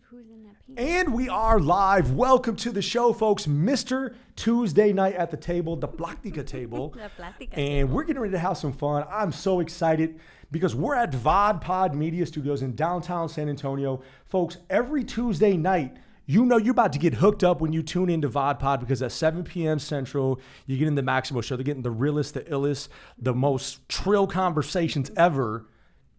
who's in that pink. And we are live. Welcome to the show, folks. Mr. Tuesday night at the table, the Plática table. And we're getting ready to have some fun. I'm so excited because we're at VodPod Media Studios in downtown San Antonio. Folks, every Tuesday night, you know you're about to get hooked up when you tune into VodPod because at 7 p.m. Central, you're getting the Maximo show. They're getting the realest, the illest, the most trill conversations ever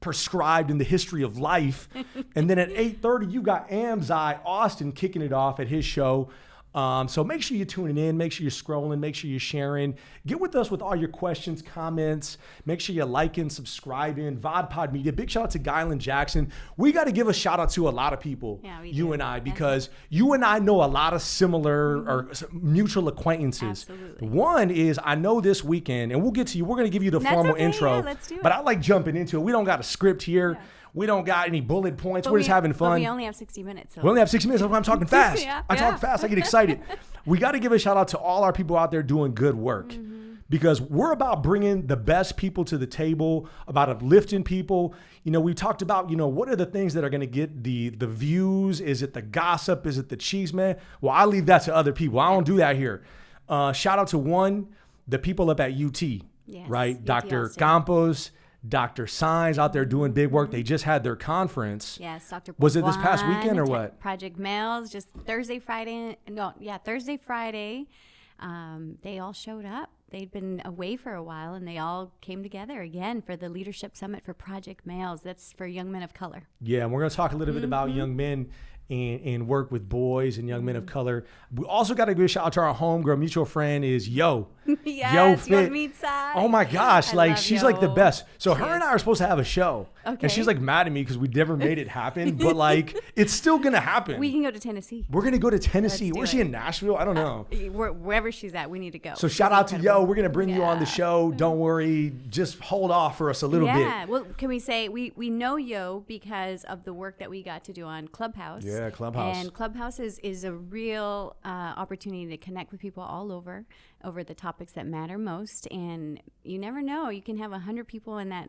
prescribed in the history of life. And then at 8:30, you got Amzai Austin kicking it off at his show. So make sure you're tuning in, make sure you're scrolling, make sure you're sharing. Get with us with all your questions, comments. Make sure you're liking, subscribing. VodPod Media. Big shout out to Guyland Jackson. We got to give a shout out to a lot of people, you and I, because you and I know a lot of similar or mutual acquaintances. Absolutely. One is I know this weekend, and we'll get to you. We're going to give you the formal intro. Yeah, let's do it. But I like jumping into it. We don't got a script here. Yeah. We don't got any bullet points. But we're just having fun. But we only have 60 minutes. So. We only have 60 minutes. I'm talking fast. I talk fast. I get excited. We got to give a shout out to all our people out there doing good work because we're about bringing the best people to the table, about uplifting people. You know, we talked about, what are the things that are going to get the views? Is it the gossip? Is it the cheese, man? Well, I leave that to other people. I don't do that here. Shout out to the people up at UT, right? UT Dr. Austin. Campos, Dr. Signs out there doing big work. They just had their conference. Yes, Dr. Was it this past weekend or what? Project Males, just Thursday, Friday. Thursday, Friday. They all showed up. They'd been away for a while, and they all came together again for the Leadership Summit for Project Males. That's for young men of color. Yeah, and we're going to talk a little bit about young men and work with boys and young men of color. We also got to give a shout out to our homegirl mutual friend is Yo. Yes, Yo Fit. Meatside. Oh my gosh, she's like the best. So her and I are supposed to have a show. Okay. And she's like mad at me because we never made it happen, but it's still going to happen. We can go to Tennessee. We're going to go to Tennessee. Where's she in Nashville? I don't know. Wherever she's at, we need to go. So shout out to Yo. We're going to bring you on the show. Don't worry. Just hold off for us a little bit. Yeah. Well, can we say we know Yo because of the work that we got to do on Clubhouse. Yeah, Clubhouse. And Clubhouse is a real opportunity to connect with people all over the topics that matter most. And you never know. You can have 100 people in that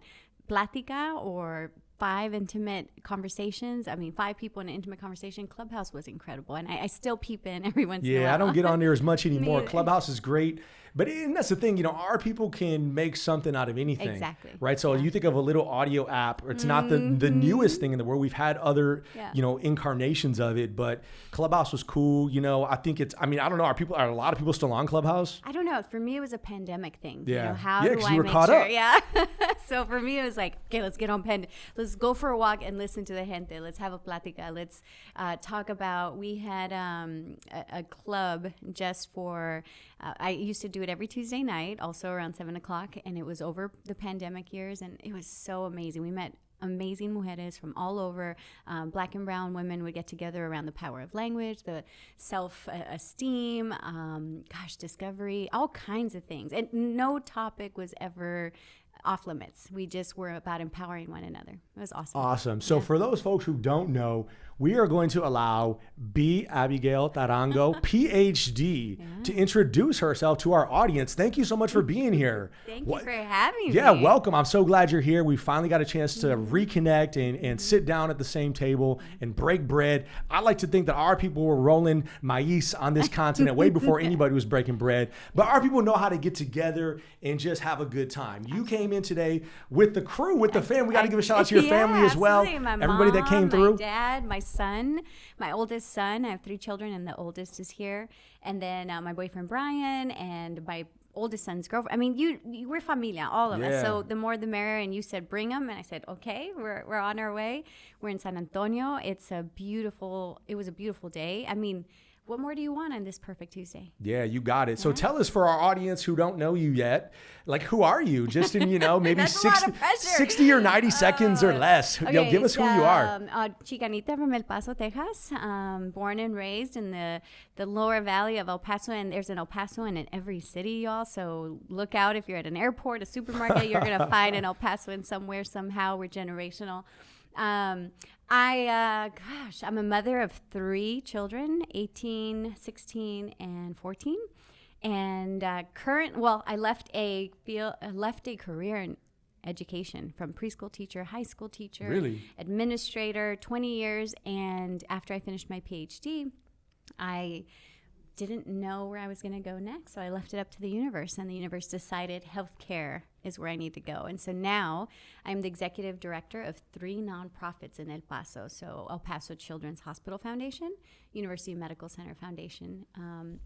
plática or 5 intimate conversations. I mean, 5 people in an intimate conversation. Clubhouse was incredible. And I still peep in every once in a while. Yeah, I don't get on there as much anymore. Clubhouse is great. But and that's the thing, our people can make something out of anything. Exactly. Right? So you think of a little audio app, or it's not the newest thing in the world. We've had other, incarnations of it, but Clubhouse was cool. I think I don't know, are a lot of people still on Clubhouse? I don't know. For me, it was a pandemic thing. Yeah. How do I you were make caught sure? up. Yeah. So for me, it was like, okay, let's get on let's go for a walk and listen to the gente. Let's have a plática. Let's talk about, we had a club just for, I used to do it every Tuesday night, also around 7 o'clock, and it was over the pandemic years, and it was so amazing. We met amazing mujeres from all over. Black and brown women would get together around the power of language, the self-esteem, discovery, all kinds of things. And no topic was ever off limits. We just were about empowering one another. It was awesome. Awesome. So for those folks who don't know, we are going to allow Abigail Tarango, Ph.D., to introduce herself to our audience. Thank you so much for being here. Thank you for having me. Yeah, welcome. I'm so glad you're here. We finally got a chance to reconnect and sit down at the same table and break bread. I like to think that our people were rolling maíz on this continent way before anybody was breaking bread. But our people know how to get together and just have a good time. You came in today with the crew, with the family. We got to give a shout out to your family as well. My Everybody mom, that came through. My dad, my son, my oldest son. I have 3 children, and the oldest is here. And then my boyfriend Brian and my oldest son's girlfriend. I mean, we're familia, all of us. So the more the merrier. And you said bring them, and I said okay. We're on our way. We're in San Antonio. It was a beautiful day. I mean, what more do you want on this perfect Tuesday? Yeah, you got it. So tell us, for our audience who don't know you yet, who are you? Just in, maybe 60 or 90 seconds or less. Okay, give us who you are. Chicanita from El Paso, Texas. Born and raised in the lower valley of El Paso, and there's an El Paso in every city, y'all. So look out if you're at an airport, a supermarket, you're going to find an El Paso in somewhere, somehow. We're generational. I'm a mother of 3 children, 18, 16, and 14. And I left a career education, from preschool teacher, high school teacher, Really? administrator, 20 years. And after I finished my PhD, I didn't know where I was going to go next. So I left it up to the universe, and the universe decided healthcare is where I need to go. And so now I'm the executive director of 3 nonprofits in El Paso. So El Paso Children's Hospital Foundation, University Medical Center Foundation,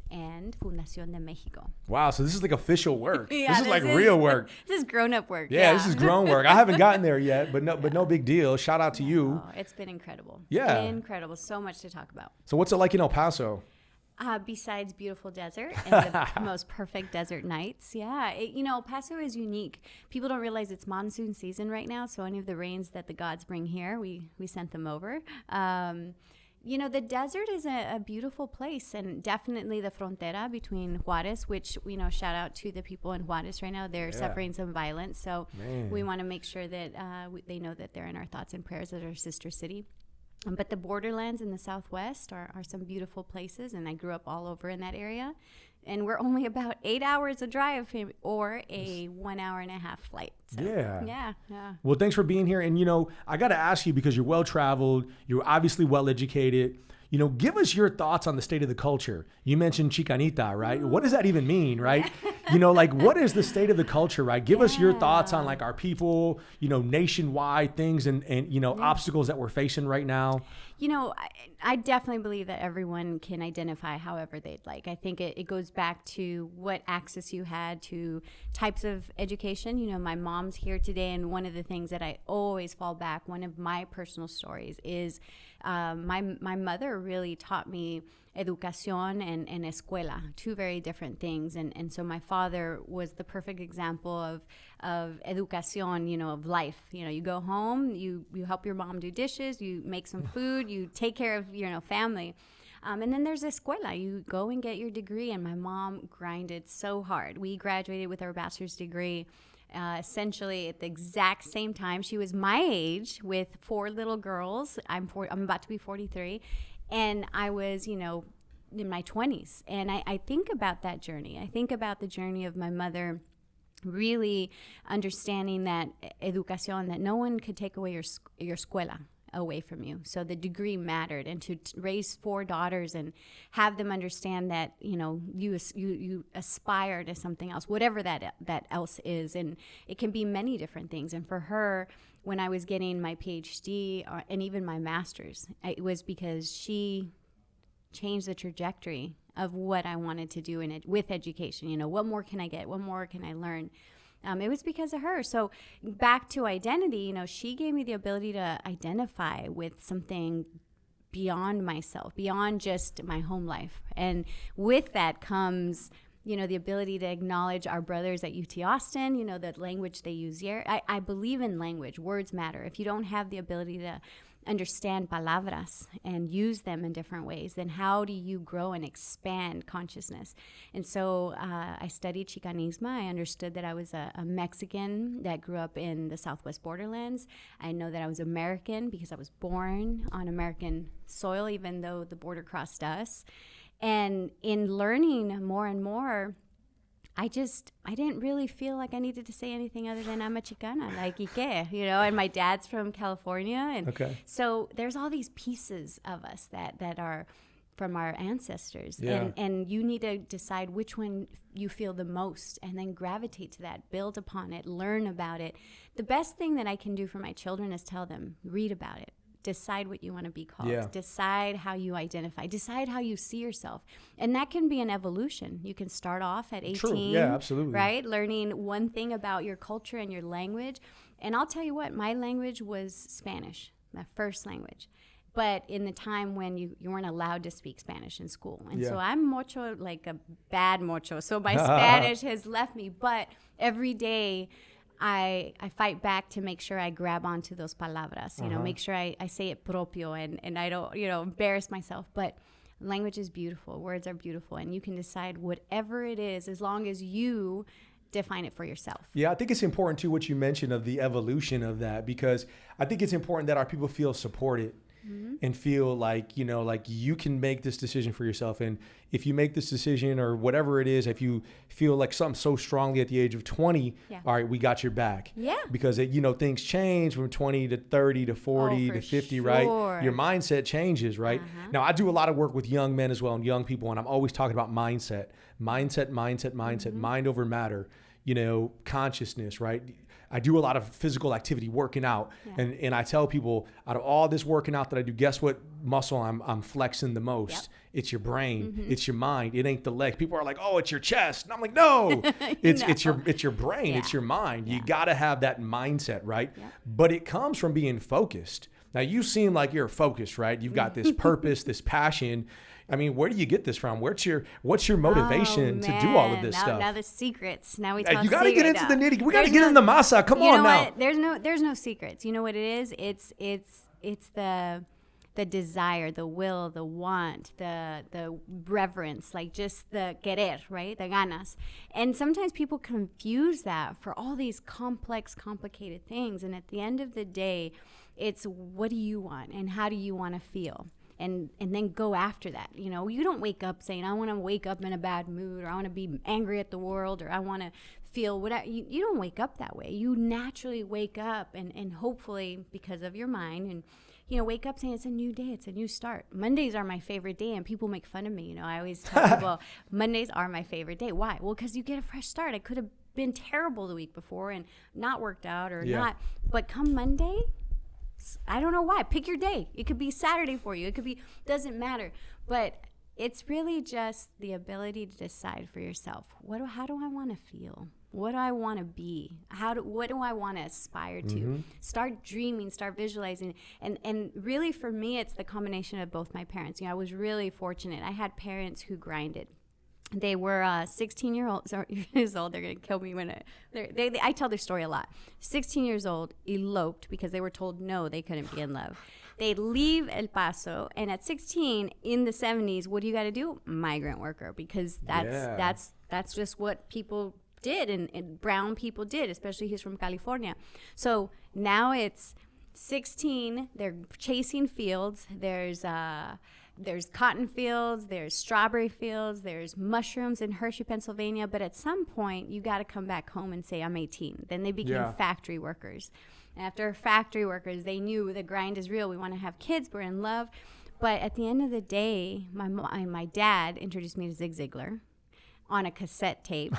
and Fundación de Mexico. Wow. So this is like official work. Yeah, this is like real work. This is grown-up work. Yeah, this is grown work. I haven't gotten there yet, but no big deal. Shout out to you. Oh, it's been incredible. Yeah. Incredible. So much to talk about. So what's it like in El Paso? Besides beautiful desert and the most perfect desert nights. Yeah. El Paso is unique. People don't realize it's monsoon season right now. So any of the rains that the gods bring here, we sent them over. The desert is a beautiful place, and definitely the frontera between Juarez, which, shout out to the people in Juarez right now. They're suffering some violence. So we want to make sure that they know that they're in our thoughts and prayers as our sister city. But the borderlands in the Southwest are some beautiful places, and I grew up all over in that area. And we're only about 8 hours a drive or a 1 hour and a half flight. So, yeah. Well, thanks for being here. And, I got to ask you, because you're well-traveled, you're obviously well-educated. Give us your thoughts on the state of the culture. You mentioned Chicanita, right? What does that even mean, right? What is the state of the culture, right? Give us your thoughts on like our people, nationwide things and obstacles that we're facing right now. I definitely believe that everyone can identify however they'd like. I think it goes back to what access you had to types of education. My mom's here today, and one of the things that I always fall back, one of my personal stories is my mother really taught me educación and escuela, 2 very different things. And so my father was the perfect example of educación, of life. You go home, you help your mom do dishes, you make some food, you take care of your family. And then there's escuela. You go and get your degree. And my mom grinded so hard. We graduated with our bachelor's degree essentially at the exact same time. She was my age with 4 little girls. I'm about to be 43. And I was, in my 20s. And I think about that journey. I think about the journey of my mother really understanding that educación, that no one could take away your escuela away from you. So the degree mattered, and to raise 4 daughters and have them understand that, you aspire to something else, whatever that else is. And it can be many different things. And for her, when I was getting my PhD and even my master's, it was because she changed the trajectory of what I wanted to do with education. What more can I get? What more can I learn? It was because of her. So back to identity, she gave me the ability to identify with something beyond myself, beyond just my home life. And with that comes, the ability to acknowledge our brothers at UT Austin, the language they use here. I believe in language. Words matter. If you don't have the ability to understand palabras and use them in different ways, then how do you grow and expand consciousness? And so I studied Chicanismo. I understood that I was a Mexican that grew up in the Southwest borderlands. I know that I was American because I was born on American soil, even though the border crossed us. And in learning more and more, I didn't really feel like I needed to say anything other than I'm a Chicana, like Ike, and my dad's from California. And so there's all these pieces of us that are from our ancestors. Yeah. And you need to decide which one you feel the most and then gravitate to that, build upon it, learn about it. The best thing that I can do for my children is tell them, read about it. Decide what you want to be called. Yeah. Decide how you identify. Decide how you see yourself. And that can be an evolution. You can start off at 18. True. Yeah, absolutely. Right? Learning one thing about your culture and your language. And I'll tell you what, my language was Spanish, my first language. But in the time when you weren't allowed to speak Spanish in school. And so I'm mucho, like a bad mucho. So my Spanish has left me. But every day, I fight back to make sure I grab onto those palabras, make sure I say it propio and I don't, embarrass myself. But language is beautiful. Words are beautiful. And you can decide whatever it is as long as you define it for yourself. Yeah, I think it's important, too, what you mentioned of the evolution of that, because I think it's important that our people feel supported. and feel like, you know, like you can make this decision for yourself. And if you make this decision or whatever it is, if you feel like something so strongly at the age of 20, all right, we got your back. Yeah. Because, you know, things change from 20 to 30 to 40 to 50, right? Your mindset changes, right? Now, I do a lot of work with young men as well and young people, and I'm always talking about mindset, mind over matter, you know, consciousness, right? I do a lot of physical activity, working out. And I tell people, out of all this working out that I do, guess what muscle I'm flexing the most? It's your brain. It's your mind. It ain't the leg. People are like, oh, it's your chest. And I'm like, no, it's your brain. It's your mind. You got to have that mindset, right? But it comes from being focused. Now, you seem like you're focused, right? You've got this purpose, this passion. I mean, where do you get this from? What's your motivation to do all of this stuff? Now the secrets. Now we talk. You got to get into the nitty. We got to get in the masa. Come on now. What? There's no secrets. You know what it is? It's the desire, the will, the want, the reverence, like just the querer, right? The ganas. And sometimes people confuse that for all these complex, complicated things. And at the end of the day, it's what do you want and how do you want to feel? And then go after that. You know, you don't wake up saying, I want to wake up in a bad mood, or I want to be angry at the world, or I want to feel whatever. You don't wake up that way. You naturally wake up and hopefully because of your mind and, you know, wake up saying it's a new day. It's a new start. Mondays are my favorite day, and people make fun of me. You know, I always tell people Mondays are my favorite day. Why? Well, because you get a fresh start. I could have been terrible the week before and not worked out or not. But come Monday, I don't know why. Pick your day. It could be Saturday for you. It could be, doesn't matter. But it's really just the ability to decide for yourself. How do I want to feel? What do I want to be? What do I want to aspire to? Start dreaming, start visualizing. And really for me, it's the combination of both my parents. You know, I was really fortunate. I had parents who grinded. They were 16 years old. They're going to kill me when I tell their story a lot. 16 years old, eloped because they were told no, they couldn't be in love. They leave El Paso, and at 16 in the 70s, what do you got to do? Migrant worker, because that's just what people did, and brown people did, especially he's from California. So now it's 16. They're chasing fields. There's cotton fields, there's strawberry fields, there's mushrooms in Hershey, Pennsylvania. But at some point, you got to come back home and say, I'm 18. Then they became factory workers. And after factory workers, they knew the grind is real. We want to have kids. We're in love. But at the end of the day, my dad introduced me to Zig Ziglar on a cassette tape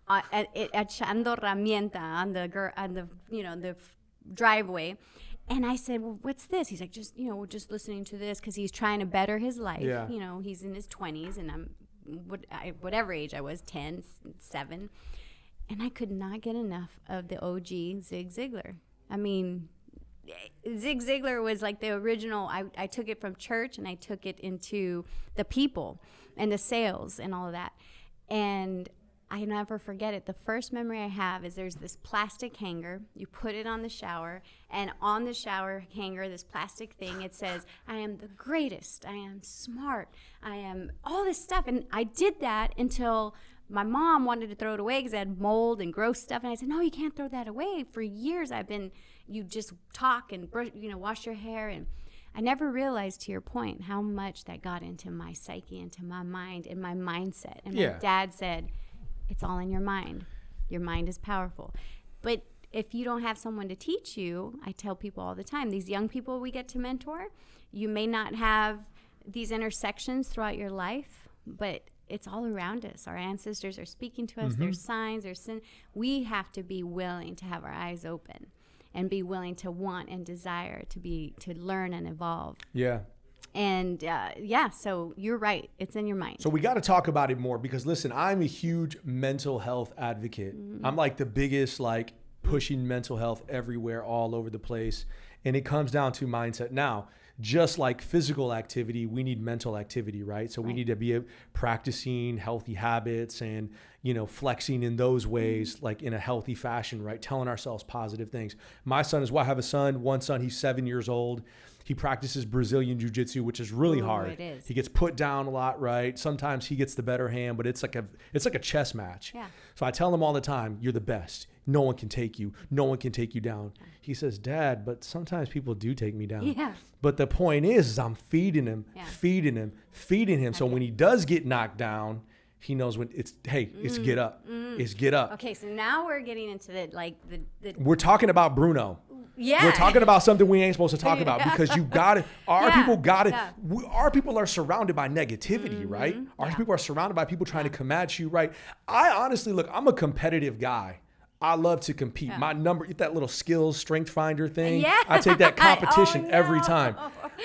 at Echando Herramienta on the driveway. And I said, well, what's this? He's like, we're just listening to this because he's trying to better his life. Yeah. You know, he's in his 20s, and I'm whatever age I was, 10, 7. And I could not get enough of the OG Zig Ziglar. I mean, Zig Ziglar was like the original. I took it from church, and I took it into the people and the sales and all of that. And I never forget it. The first memory I have is there's this plastic hanger. You put it on the shower, and on the shower hanger, this plastic thing, it says, I am the greatest. I am smart. I am all this stuff. And I did that until my mom wanted to throw it away because it had mold and gross stuff. And I said, no, you can't throw that away. For years, you just talk and brush, wash your hair. And I never realized, to your point, how much that got into my psyche, into my mind, and my mindset. And my dad said, it's all in your mind. Your mind is powerful. But if you don't have someone to teach you, I tell people all the time, these young people we get to mentor, you may not have these intersections throughout your life, but it's all around us. Our ancestors are speaking to us. There's signs, there's sin. We have to be willing to have our eyes open and be willing to want and desire to learn and evolve. Yeah. And so you're right. It's in your mind. So we got to talk about it more because, listen, I'm a huge mental health advocate. I'm like the biggest, pushing mental health everywhere, all over the place. And it comes down to mindset. Now, just like physical activity, we need mental activity, right? So we need to be practicing healthy habits and, flexing in those ways, like in a healthy fashion, right? Telling ourselves positive things. My son is, I have one son, he's 7 years old. He practices Brazilian jiu-jitsu, which is really hard. It is. He gets put down a lot, right? Sometimes he gets the better hand, but it's like a chess match. Yeah. So I tell him all the time, you're the best. No one can take you. No one can take you down. He says, Dad, but sometimes people do take me down. Yeah. But the point is I'm feeding him. So when he does get knocked down, he knows when it's get up. It's get up. Okay, so now we're getting into the We're talking about Bruno. Yeah. We're talking about something we ain't supposed to talk about because you got it. Our people are surrounded by negativity, right? Our people are surrounded by people trying to come at you, right? I honestly, look, I'm a competitive guy. I love to compete. My number, that little skills strength finder thing. Yeah. I take that competition every time,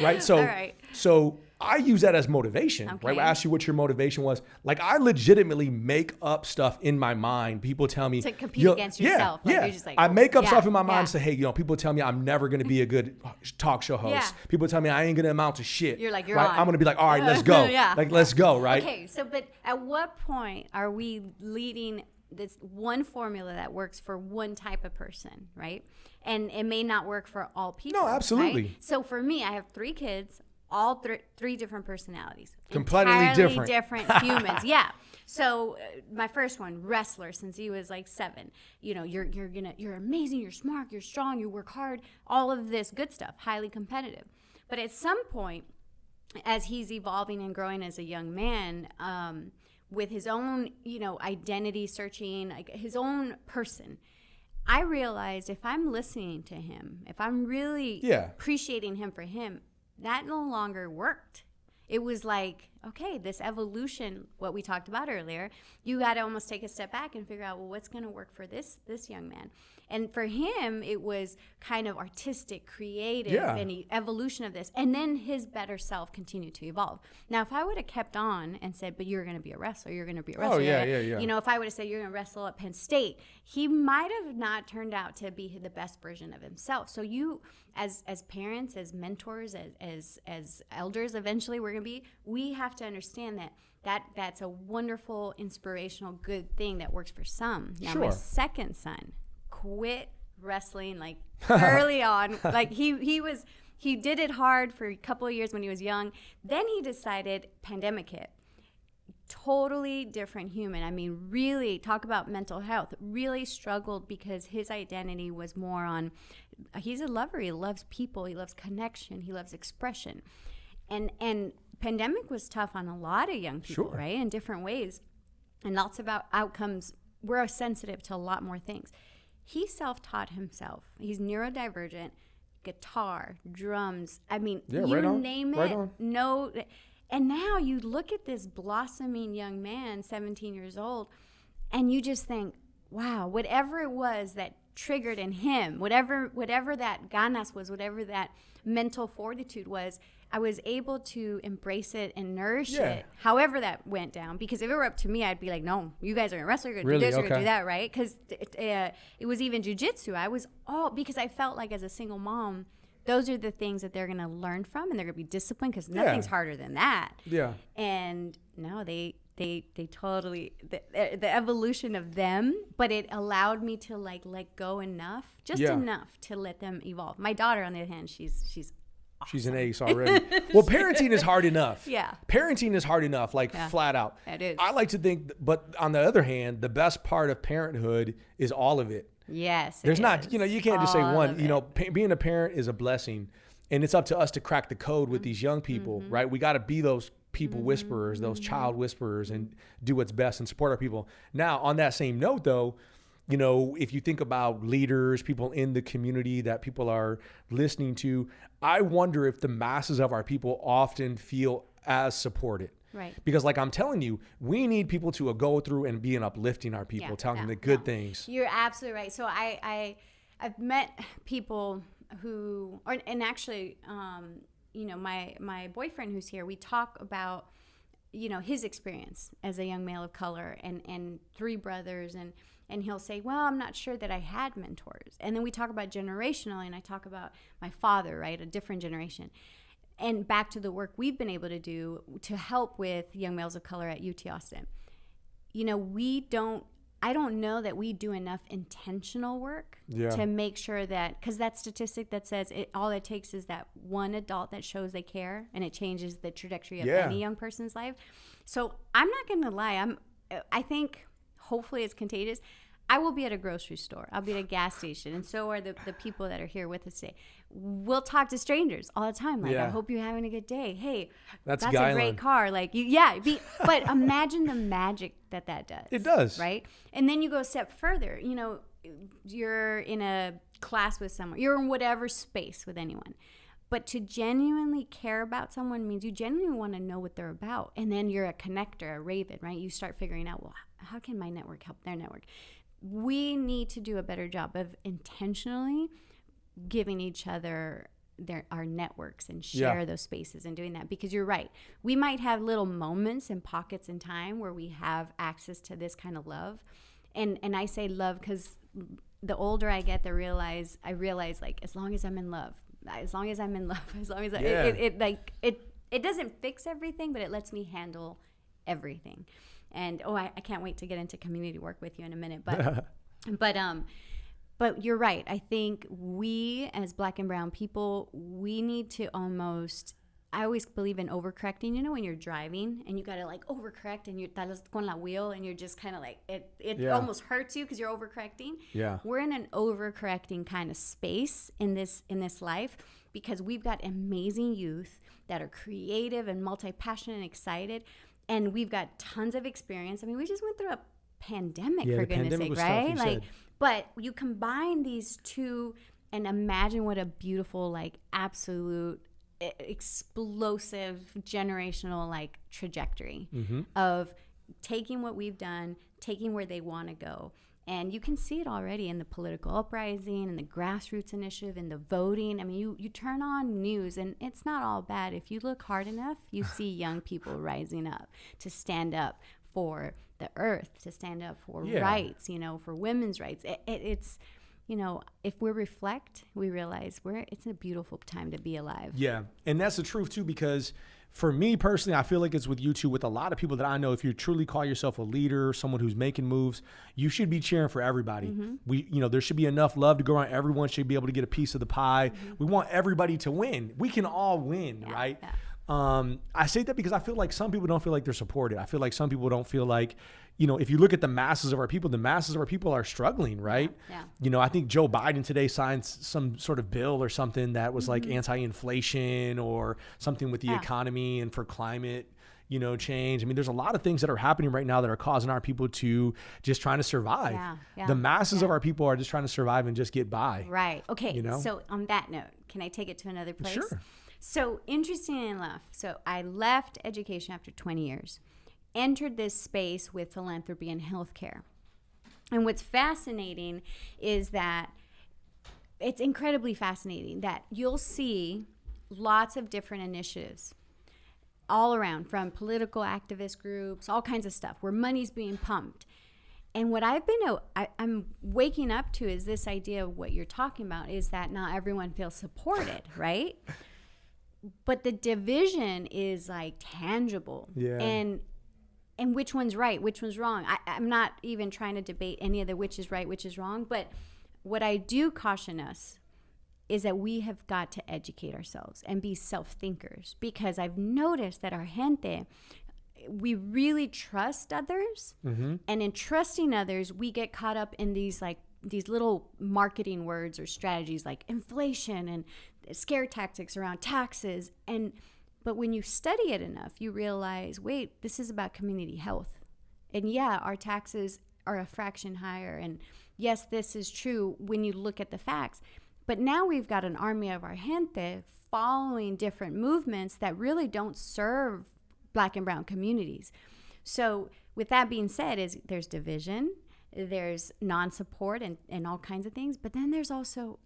right? So I use that as motivation, right? I asked you what your motivation was. Like I legitimately make up stuff in my mind. People tell me to compete against yourself. Yeah, like you're just like, I make up stuff in my mind and say, hey, people tell me I'm never going to be a good talk show host. Yeah. People tell me I ain't going to amount to shit. You're like, you're right? on. I'm going to be like, all right, let's go. Let's go, right? Okay, so but at what point are we leading this one formula that works for one type of person, right? And it may not work for all people. No, absolutely. Right? So for me, I have 3 kids, all three different personalities. Completely different humans. Yeah. So my first one, wrestler, since he was like 7. You're amazing, you're smart, you're strong, you work hard, all of this good stuff, highly competitive. But at some point, as he's evolving and growing as a young man, with his own, identity searching, like his own person, I realized if I'm listening to him, if I'm really appreciating him for him, that no longer worked. It was like, okay, this evolution, what we talked about earlier, you got to almost take a step back and figure out, well, what's going to work for this young man? And for him, it was kind of artistic, creative, and evolution of this. And then his better self continued to evolve. Now, if I would have kept on and said, but you're going to be a wrestler, you're going to be a wrestler. Oh, yeah. If I would have said, you're going to wrestle at Penn State, he might have not turned out to be the best version of himself. So you, as parents, as mentors, as elders, eventually we're going to be, we have to understand that's a wonderful, inspirational, good thing that works for some. Now, my second son quit wrestling like early on. Like he did it hard for a couple of years when he was young. Then he decided, pandemic hit. Totally different human. I mean, really, talk about mental health. Really struggled because his identity was more on, he's a lover. He loves people. He loves connection. He loves expression. And pandemic was tough on a lot of young people, right? In different ways. And lots about outcomes. We're sensitive to a lot more things. He self-taught himself. He's neurodivergent, guitar, drums. I mean, name it. No. And now you look at this blossoming young man, 17 years old, and you just think, wow, whatever it was that triggered in him, whatever that ganas was, whatever that mental fortitude was, I was able to embrace it and nourish it, however that went down. Because if it were up to me, I'd be like, no, you guys are going to wrestle, you're going to do this, you're going to do that, right? Because it was even jiu-jitsu. Because I felt like as a single mom, those are the things that they're going to learn from, and they're going to be disciplined because nothing's harder than that. Yeah. And no, they totally, the evolution of them, but it allowed me to let go enough to let them evolve. My daughter, on the other hand, she's awesome. She's an ace already. Well, parenting is hard enough. Yeah. Parenting is hard enough, flat out. It is. I like to think, but on the other hand, the best part of parenthood is all of it. Yes. There's not, you can't just say one. Being a parent is a blessing, and it's up to us to crack the code with these young people, right? We got to be those people whisperers, those child whisperers, and do what's best and support our people. Now, on that same note, though, if you think about leaders, people in the community that people are listening to, I wonder if the masses of our people often feel as supported. Right. Because like I'm telling you, we need people to go through and be uplifting our people, telling them the good things. You're absolutely right. So I've met people who, my boyfriend who's here, we talk about, his experience as a young male of color and 3 brothers, and he'll say, well, I'm not sure that I had mentors. And then we talk about generationally, and I talk about my father, right, a different generation. And back to the work we've been able to do to help with young males of color at UT Austin. We don't I don't know that we do enough intentional work to make sure that, because that statistic that says all it takes is that one adult that shows they care, and it changes the trajectory of any young person's life. So I'm not going to lie. I think hopefully it's contagious. I will be at a grocery store. I'll be at a gas station. And so are the people that are here with us today. We'll talk to strangers all the time. Like, I hope you're having a good day. Hey, that's a great car. Like, but imagine the magic that does. It does. Right? And then you go a step further. You know, you're in a class with someone. You're in whatever space with anyone. But to genuinely care about someone means you genuinely want to know what they're about. And then you're a connector, a raven, right? You start figuring out, well, how can my network help their network? We need to do a better job of intentionally giving each other our networks and share those spaces and doing that, because you're right. We might have little moments and pockets in time where we have access to this kind of love. And I say love because the older I get, I realize like, as long as I'm in love, as long as it doesn't fix everything, but it lets me handle everything. And I can't wait to get into community work with you in a minute. But but you're right. I think we as Black and brown people, we need to almost, I always believe in overcorrecting. You know, when you're driving and you got to like overcorrect and you're talas con la wheel and you're just kind of like, it almost hurts you because you're overcorrecting. Yeah. We're in an overcorrecting kind of space in this life, because we've got amazing youth that are creative and multi-passionate and excited. And we've got tons of experience. I mean, we just went through a pandemic, for goodness sake, right? Like, but you combine these two and imagine what a beautiful, like, absolute, explosive, generational, like, trajectory of taking what we've done, taking where they want to go. And you can see it already in the political uprising and the grassroots initiative and the voting. I mean, you turn on news and it's not all bad. If you look hard enough, you see young people rising up to stand up for the earth, to stand up for rights, you know, for women's rights. It's, you know, if we reflect, we realize it's a beautiful time to be alive. Yeah. And that's the truth too, because for me personally, I feel like it's with you too, with a lot of people that I know. If you truly call yourself a leader, someone who's making moves, you should be cheering for everybody. There should be enough love to go around. Everyone should be able to get a piece of the pie. We want everybody to win. We can all win, right? Yeah. I say that because I feel like some people don't feel like they're supported. I feel like some people don't feel like, you know, if you look at the masses of our people are struggling, right? Yeah. You know, I think Joe Biden today signed some sort of bill or something that was like anti-inflation or something with the economy and for climate, you know, change. I mean, there's a lot of things that are happening right now that are causing our people to just trying to survive. The masses of our people are just trying to survive and just get by. Right. Okay. You know? So on that note, can I take it to another place? Sure. So interesting enough, so I left education after 20 years. Entered this space with philanthropy and healthcare. And what's fascinating is that it's incredibly fascinating that you'll see lots of different initiatives all around, from political activist groups, all kinds of stuff where money's being pumped. And what I'm waking up to is this idea of what you're talking about, is that not everyone feels supported, right? But the division is like tangible. Yeah. And which one's right, which one's wrong. I'm not even trying to debate any of the which is right, which is wrong. But what I do caution us is that we have got to educate ourselves and be self-thinkers, because I've noticed that our gente, we really trust others. And in trusting others, we get caught up in these little marketing words or strategies like inflation and scare tactics around taxes. But when you study it enough, you realize, wait, this is about community health. And yeah, our taxes are a fraction higher. And yes, this is true when you look at the facts. But now we've got an army of our gente following different movements that really don't serve Black and brown communities. So with that being said, there's division, there's non-support and all kinds of things. But then there's also,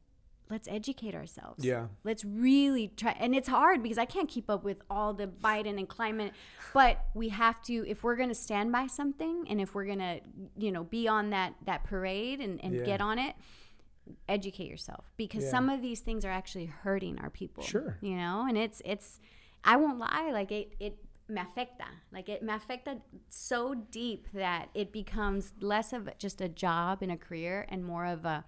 let's educate ourselves. Yeah. Let's really try. And it's hard because I can't keep up with all the Biden and climate, but we have to, if we're going to stand by something and if we're going to, you know, be on that parade and get on it, educate yourself, because some of these things are actually hurting our people. Sure. You know, and it's, I won't lie, like me afecta. Like it me afecta so deep that it becomes less of just a job and a career and more of a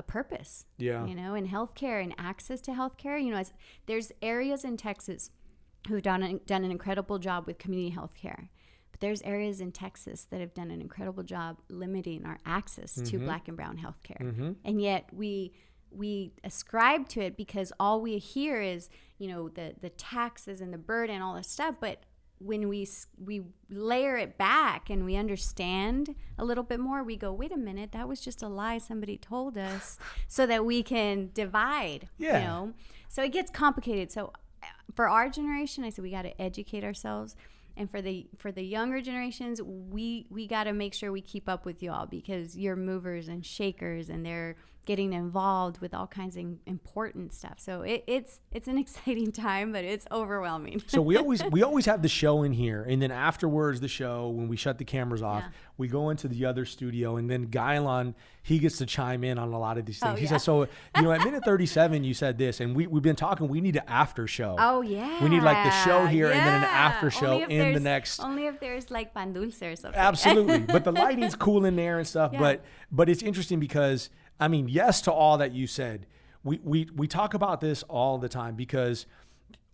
purpose. Yeah. You know, in healthcare and access to healthcare. You know, as there's areas in Texas who've done an incredible job with community healthcare. But there's areas in Texas that have done an incredible job limiting our access to Black and brown healthcare. And yet we ascribe to it because all we hear is, you know, the taxes and the burden, all this stuff. But when we layer it back and we understand a little bit more, we go, wait a minute, that was just a lie somebody told us so that we can divide, you know? So it gets complicated. So for our generation, I said we got to educate ourselves. And for the younger generations, we got to make sure we keep up with y'all because you're movers and shakers, and they're getting involved with all kinds of important stuff. So it's an exciting time, but it's overwhelming. So we always have the show in here, and then afterwards the show, when we shut the cameras off, we go into the other studio, and then Guylan, he gets to chime in on a lot of these things. He says, so, you know, at minute 37, you said this, and we've been talking, we need an after show. Oh, yeah. We need like the show here and then an after show in the next. Only if there's like pan dulce or something. Absolutely. But the lighting's cool in there and stuff. Yeah. But it's interesting because, I mean, yes to all that you said. We talk about this all the time because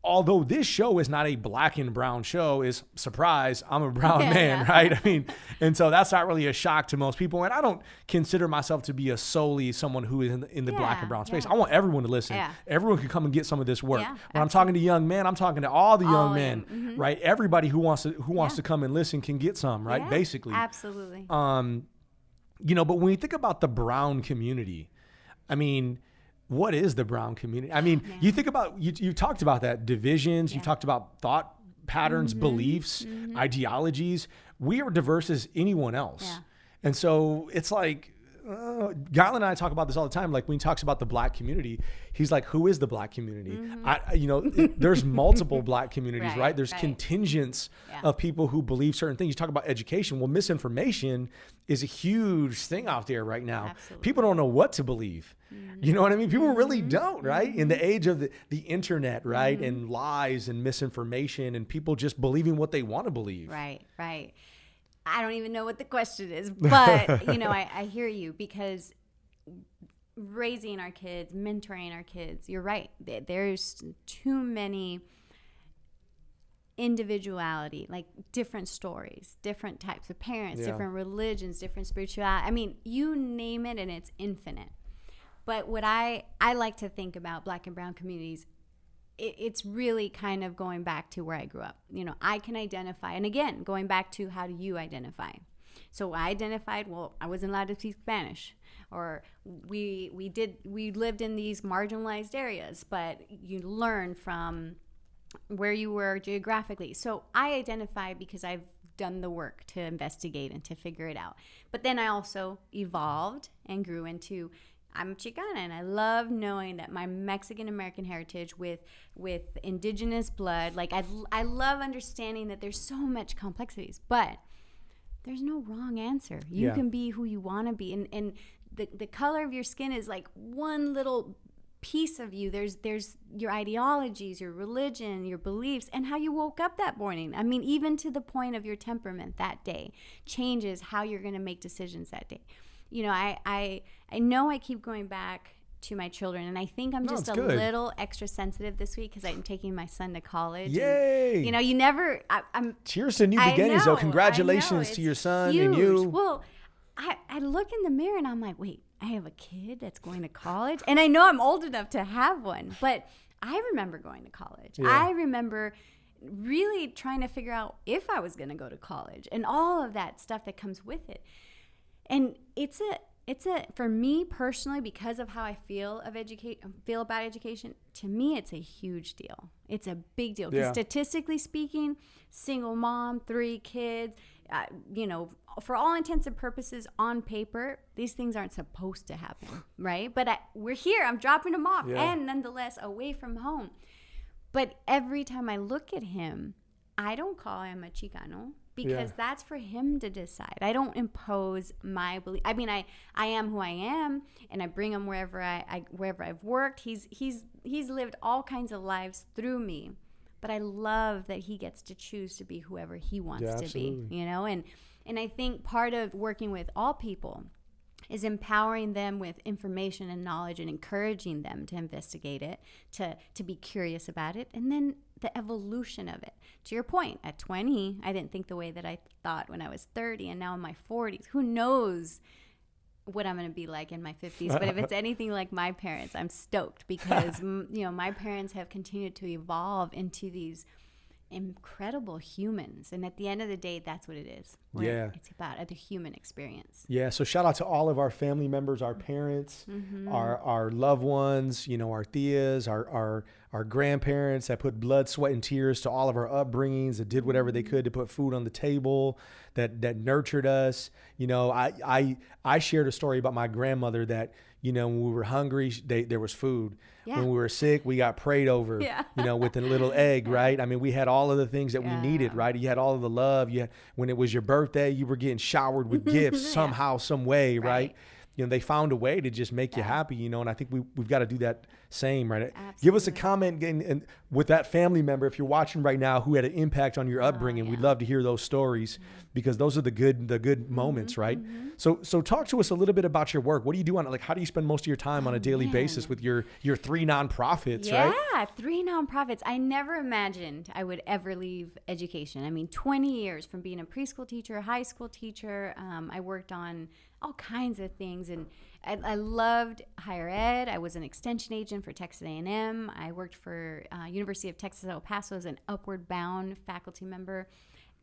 although this show is not a Black and brown show, is surprise, I'm a brown man, right? I mean, and so that's not really a shock to most people. And I don't consider myself to be solely someone who is in the Black and brown space. I want everyone to listen. Yeah. Everyone can come and get some of this work. Yeah, when I'm talking to young men, I'm talking to all the young men, right? Everybody who wants to come and listen can get some, right? Yeah, basically. Absolutely. You know, but when you think about the brown community, I mean, what is the brown community? I mean, you think about, you talked about that, divisions, you talked about thought patterns, beliefs, ideologies. We are diverse as anyone else. Yeah. And so it's like, Guylan and I talk about this all the time. Like when he talks about the Black community, he's like, who is the Black community? There's multiple Black communities, right? There's contingents of people who believe certain things. You talk about education. Well, misinformation is a huge thing out there right now. Absolutely. People don't know what to believe. You know what I mean? People really don't, right? In the age of the internet, right? And lies and misinformation and people just believing what they want to believe. Right. I don't even know what the question is, but you know, I hear you because raising our kids, mentoring our kids, you're right. There's too many individuality, like different stories, different types of parents, different religions, different spirituality. I mean, you name it and it's infinite. But what I like to think about Black and brown communities, it's really kind of going back to where I grew up. You know, I can identify, and again, going back to how do you identify? So I identified, well, I wasn't allowed to speak Spanish, or we lived in these marginalized areas, but you learn from where you were geographically. So I identify because I've done the work to investigate and to figure it out. But then I also evolved and grew into, I'm Chicana, and I love knowing that my Mexican-American heritage with indigenous blood, like I love understanding that there's so much complexities, but there's no wrong answer. You can be who you want to be. And the color of your skin is like one little piece of you. There's your ideologies, your religion, your beliefs, and how you woke up that morning. I mean, even to the point of your temperament that day changes how you're going to make decisions that day. You know, I know I keep going back to my children, and I think I'm just a little extra sensitive this week because I'm taking my son to college. Yay! And, you know, you never. I'm. Cheers to new beginnings, though. Congratulations to your son and you. Well, I look in the mirror and I'm like, wait, I have a kid that's going to college, and I know I'm old enough to have one, but I remember going to college. Yeah. I remember really trying to figure out if I was going to go to college and all of that stuff that comes with it. And it's a for me personally, because of how I feel about education, to me it's a huge deal. It's a big deal. Because statistically speaking, single mom, 3 kids, you know, for all intents and purposes, on paper, these things aren't supposed to happen, right? But we're here. I'm dropping them off, and nonetheless away from home. But every time I look at him, I don't call him a Chicano. Because that's for him to decide. I don't impose my belief. I mean, I am who I am, and I bring him wherever I've worked. He's lived all kinds of lives through me, but I love that he gets to choose to be whoever he wants to be, you know? And I think part of working with all people is empowering them with information and knowledge and encouraging them to investigate it, to be curious about it, and then the evolution of it. To your point, at 20, I didn't think the way that I thought when I was 30, and now in my 40s. Who knows what I'm going to be like in my 50s? But if it's anything like my parents, I'm stoked because, you know, my parents have continued to evolve into these incredible humans, and at the end of the day, that's what it is. It's about the human experience. So shout out to all of our family members, our parents, our loved ones, you know, our tias, our grandparents that put blood, sweat, and tears to all of our upbringings, that did whatever they could to put food on the table, that nurtured us. You know, I shared a story about my grandmother that, you know, when we were hungry, there was food. When we were sick, we got prayed over, you know, with a little egg, right? I mean, we had all of the things that we needed, right? You had all of the love. When it was your birthday, you were getting showered with gifts somehow, some way, right? You know, they found a way to just make you happy, you know, and I think we've got to do that same, right? Absolutely. Give us a comment and with that family member, if you're watching right now, who had an impact on your upbringing. We'd love to hear those stories because those are the good moments, right? So talk to us a little bit about your work. What do you do on it? Like, how do you spend most of your time on a daily basis with your 3 nonprofits, right? Yeah, 3 nonprofits. I never imagined I would ever leave education. I mean, 20 years from being a preschool teacher, high school teacher. I worked on all kinds of things, and I loved higher ed. I was an extension agent for Texas A&M. I worked for University of Texas El Paso as an Upward Bound faculty member.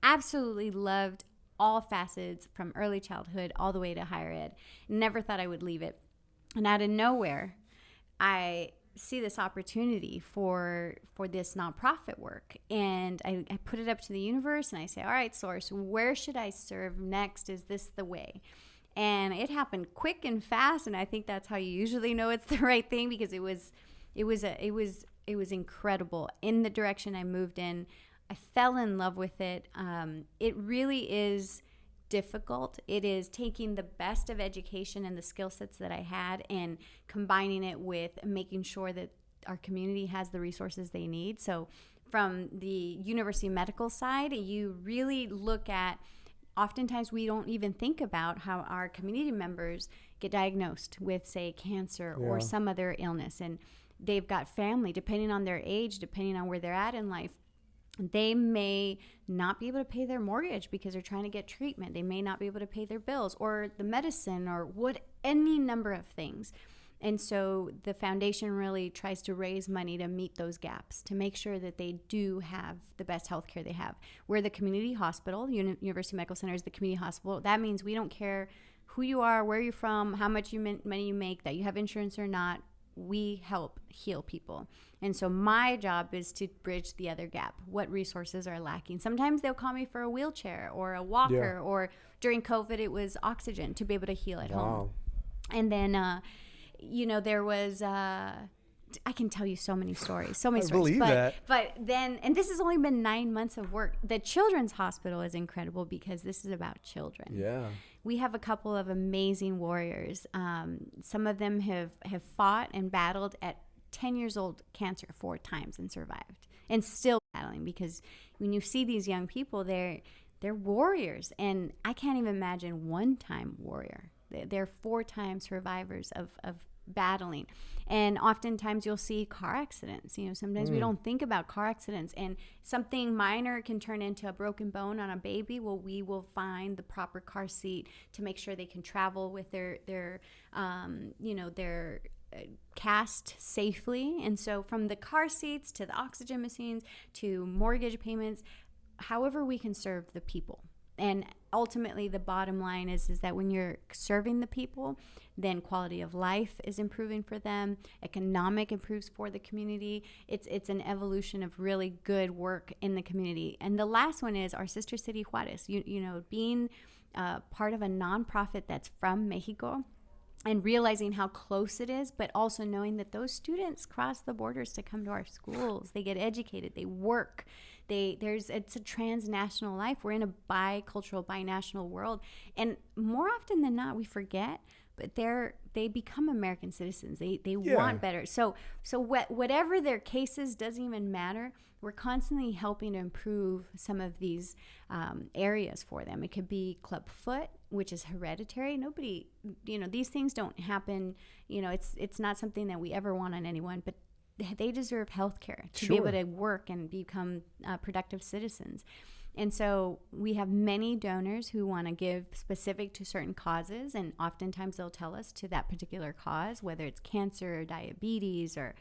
Absolutely loved all facets from early childhood all the way to higher ed. Never thought I would leave it. And out of nowhere, I see this opportunity for this nonprofit work, and I put it up to the universe, and I say, all right, source, where should I serve next? Is this the way? And it happened quick and fast, and I think that's how you usually know it's the right thing, because it was incredible. In the direction I moved in, I fell in love with it. It really is difficult. It is taking the best of education and the skill sets that I had and combining it with making sure that our community has the resources they need. So from the university medical side, you really look at, oftentimes we don't even think about how our community members get diagnosed with, say, cancer or some other illness, and they've got family, depending on their age, depending on where they're at in life. They may not be able to pay their mortgage because they're trying to get treatment. They may not be able to pay their bills or the medicine or any number of things. And so the foundation really tries to raise money to meet those gaps, to make sure that they do have the best health care they have. We're the community hospital. University Medical Center is the community hospital. That means we don't care who you are, where you're from, how much money you make, that you have insurance or not. We help heal people. And so my job is to bridge the other gap. What resources are lacking? Sometimes they'll call me for a wheelchair or a walker, or during COVID, it was oxygen to be able to heal at home. And then, there was, I can tell you so many stories, I believe that. But then, and this has only been 9 months of work. The Children's Hospital is incredible because this is about children. Yeah. We have a couple of amazing warriors. Some of them have fought and battled at 10 years old cancer 4 times and survived, and still battling, because when you see these young people, they're warriors. And I can't even imagine one-time warrior. They're 4-time survivors of battling. And oftentimes you'll see car accidents. Sometimes we don't think about car accidents, and something minor can turn into a broken bone on a baby. Well, we will find the proper car seat to make sure they can travel with their cast safely. And so from the car seats to the oxygen machines to mortgage payments, however we can serve the people. And ultimately, the bottom line is that when you're serving the people, then quality of life is improving for them. Economic improves for the community. It's an evolution of really good work in the community. And the last one is our sister city, Juarez. Being part of a nonprofit that's from Mexico, and realizing how close it is, but also knowing that those students cross the borders to come to our schools. They get educated. They work. It's a transnational life. We're in a bicultural, binational world. And more often than not, we forget, but they become American citizens. They want better. So whatever their case is doesn't even matter. We're constantly helping to improve some of these areas for them. It could be club foot, which is hereditary. Nobody, these things don't happen. It's not something that we ever want on anyone, but they deserve health care to be able to work and become productive citizens. And so we have many donors who want to give specific to certain causes, and oftentimes they'll tell us to that particular cause, whether it's cancer or diabetes or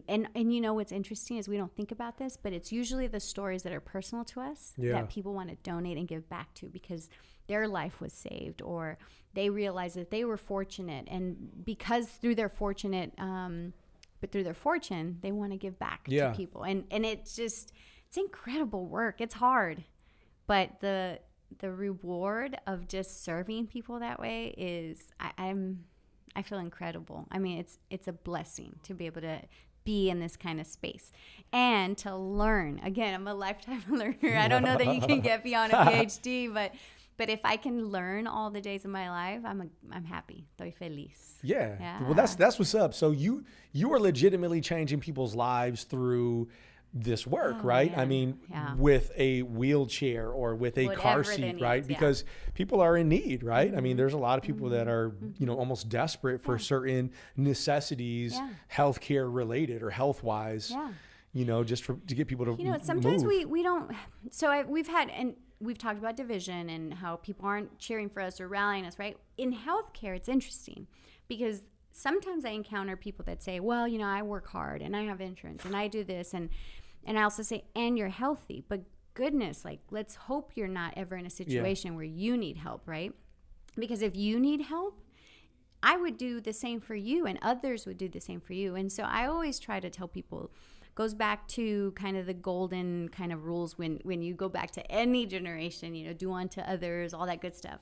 and what's interesting is we don't think about this, but it's usually the stories that are personal to us that people want to donate and give back to because their life was saved, or they realize that they were fortunate, and because through their fortune, they want to give back to people. And it's incredible work. It's hard, but the reward of just serving people that way is I feel incredible. I mean, it's a blessing to be able to be in this kind of space and to learn. Again, I'm a lifetime learner. I don't know that you can get beyond a PhD, but if I can learn all the days of my life, I'm happy. Estoy feliz. Yeah. Well, that's what's up. So you are legitimately changing people's lives through this work, right? Man. I mean, with a wheelchair or with a car seat, right? Because people are in need, right? Mm-hmm. I mean, there's a lot of people that are, almost desperate for certain necessities, healthcare related or health wise, just to get people to sometimes move. we don't. So we've talked about division and how people aren't cheering for us or rallying us, right? In healthcare, it's interesting because sometimes I encounter people that say, well, I work hard and I have insurance and I do this. And I also say, and you're healthy, but goodness, let's hope you're not ever in a situation where you need help, right? Because if you need help, I would do the same for you and others would do the same for you. And so I always try to tell people, goes back to kind of the golden kind of rules when you go back to any generation, do unto others, all that good stuff.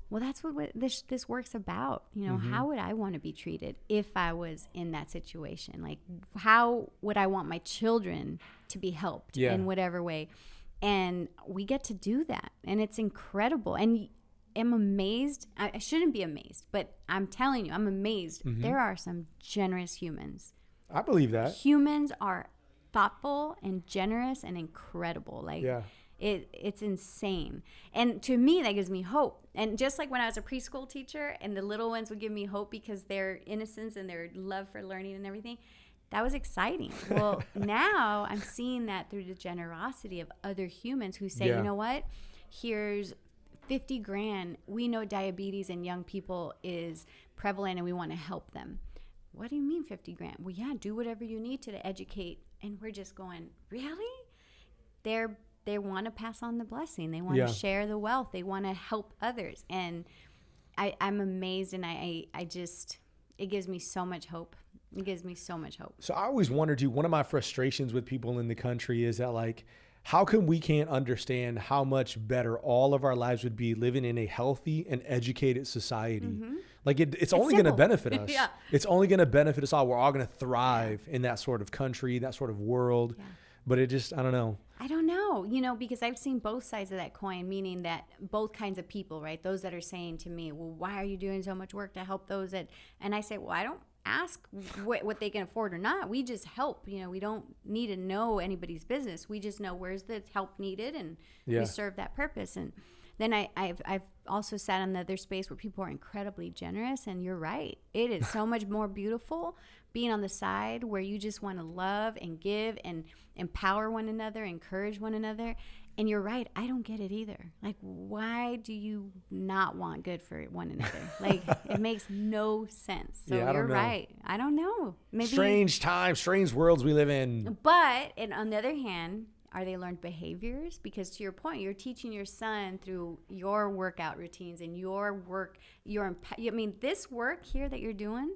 Well, that's what this work's about. How would I want to be treated if I was in that situation? Like, how would I want my children to be helped in whatever way? And we get to do that. And it's incredible. And I'm amazed. I shouldn't be amazed, but I'm telling you, I'm amazed. Mm-hmm. There are some generous humans. I believe that. Humans are thoughtful and generous and incredible. It's insane. And to me, that gives me hope. And just like when I was a preschool teacher and the little ones would give me hope because their innocence and their love for learning and everything, that was exciting. Well, now I'm seeing that through the generosity of other humans who say, you know what, here's $50,000. We know diabetes in young people is prevalent and we want to help them. What do you mean $50,000? Well, do whatever you need to educate. And we're just going, really? They want to pass on the blessing. They want to share the wealth. They want to help others. And I'm amazed, and I just, it gives me so much hope. It gives me so much hope. So I always wondered, too, one of my frustrations with people in the country is that, how come we can't understand how much better all of our lives would be living in a healthy and educated society? Mm-hmm. It's only going to benefit us. It's only going to benefit us all. We're all going to thrive in that sort of country, that sort of world. Yeah. But I don't know. I don't know, because I've seen both sides of that coin, meaning that both kinds of people, right? Those that are saying to me, well, why are you doing so much work to help those that, and I say, well, I don't ask what they can afford or not. We just help, we don't need to know anybody's business. We just know where's the help needed and we serve that purpose. And then I've also sat in the other space where people are incredibly generous, and you're right. It is so much more beautiful being on the side where you just want to love and give and empower one another, encourage one another. And you're right. I don't get it either. Why do you not want good for one another? It makes no sense. So you're right. I don't know. Maybe strange times, strange worlds we live in. But on the other hand, are they learned behaviors? Because to your point, you're teaching your son through your workout routines and your work. This work here that you're doing,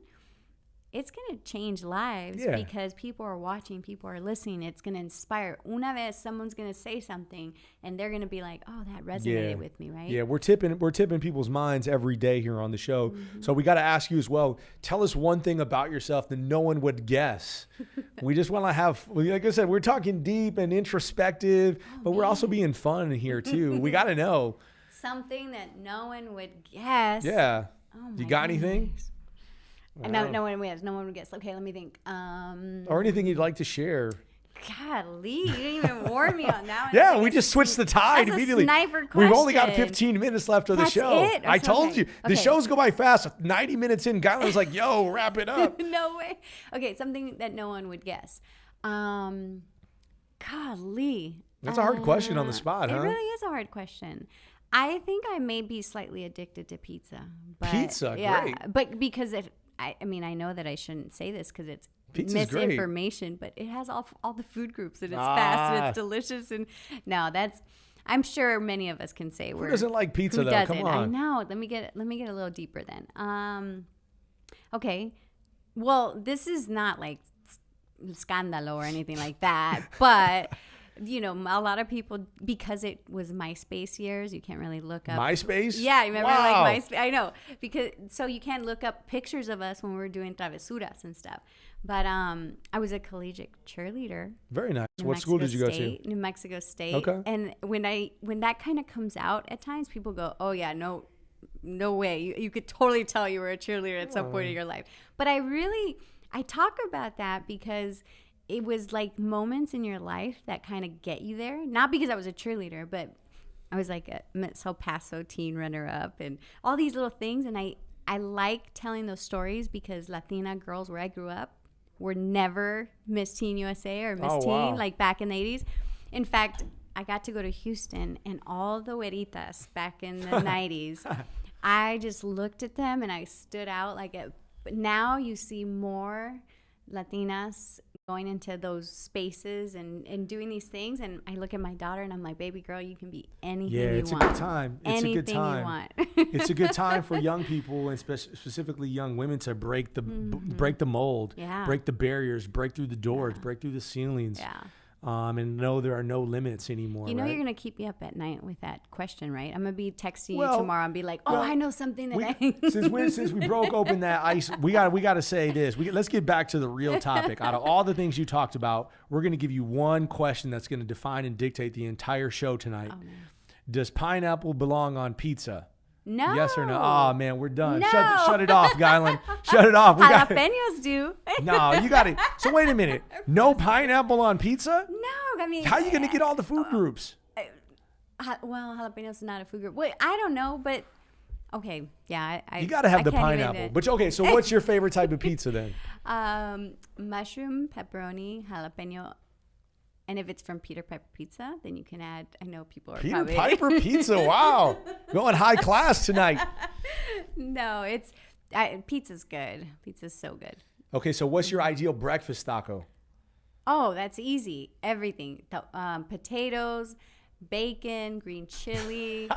it's going to change lives because people are watching, people are listening. It's going to inspire. Una vez someone's going to say something and they're going to be like, oh, that resonated with me, right? Yeah, we're tipping people's minds every day here on the show. Mm-hmm. So we got to ask you as well, tell us one thing about yourself that no one would guess. We just want to have, like I said, we're talking deep and introspective, but we're also being fun here too. We got to know. Something that no one would guess. Yeah. Oh You got anything? No one would guess. Okay, let me think. Or anything you'd like to share? Golly, you didn't even warn me on that one. Yeah, Like we just switched the tide immediately. Sniper question. We've only got 15 minutes left of the show. It? I told you. The Okay. shows go by fast. 90 minutes in, Guyland's like, yo, wrap it up. No way. Okay, something that no one would guess. Golly. That's a hard question on the spot, huh? It really is a hard question. I think I may be slightly addicted to pizza. But Pizza, great. But because I know that I shouldn't say this because it's Pizza's misinformation, but it has all the food groups and it's fast and it's delicious and I'm sure many of us can say Who doesn't like pizza though? doesn't? Come on. I know. Let me get a little deeper then. Okay. Well, this is not like scandalo or anything like that, but you know, a lot of people, because it was MySpace years, you can't really look up MySpace? Yeah, you remember Wow. like MySpace? I know, because so you can't look up pictures of us when we were doing travesuras and stuff. But I was a collegiate cheerleader. Very nice. New What school did you go State, to? New Mexico State. Okay. And when that kind of comes out at times, people go, "Oh yeah, no way." You could totally tell you were a cheerleader at some point in your life. But I talk about that because it was like moments in your life that kind of get you there. Not because I was a cheerleader, but I was like a Paso teen runner-up and all these little things. And I like telling those stories because Latina girls where I grew up were never Miss Teen USA or Miss Teen, like back in the 80s. In fact, I got to go to Houston and all the güeritas back in the 90s, I just looked at them and I stood out but now you see more Latinas going into those spaces and doing these things, and I look at my daughter and I'm like, baby girl, you can be anything you want. Yeah, it's a good time. It's anything a good time. you want. It's a good time for young people and specifically young women to break the break the mold, break the barriers, break through the doors, break through the ceilings. Yeah. And know there are no limits anymore. You know, right? you're going to keep me up at night with that question, right? I'm going to be texting you Well, tomorrow and be like, I know something that since we broke open that ice, we got to say this. Let's get back to the real topic. Out of all the things you talked about, we're going to give you one question that's going to define and dictate the entire show tonight. Oh, does pineapple belong on pizza? No. Yes or no? Oh, man, we're done. No. Shut it off, Guyland. Shut it off. Jalapenos do. No, you got it. So wait a minute. No pineapple on pizza? No, I mean. How are you going to get all the food groups? Well, jalapenos is not a food group. Wait, I don't know, but okay. Yeah, you got to have the can't pineapple. But okay, so what's your favorite type of pizza then? Mushroom, pepperoni, jalapeno. And if it's from Peter Piper Pizza, then you can add, I know people are Peter Piper Pizza, wow. Going high class tonight. No, pizza's good. Pizza's so good. Okay, so what's your ideal breakfast taco? Oh, that's easy. Everything. Potatoes, bacon, green chili,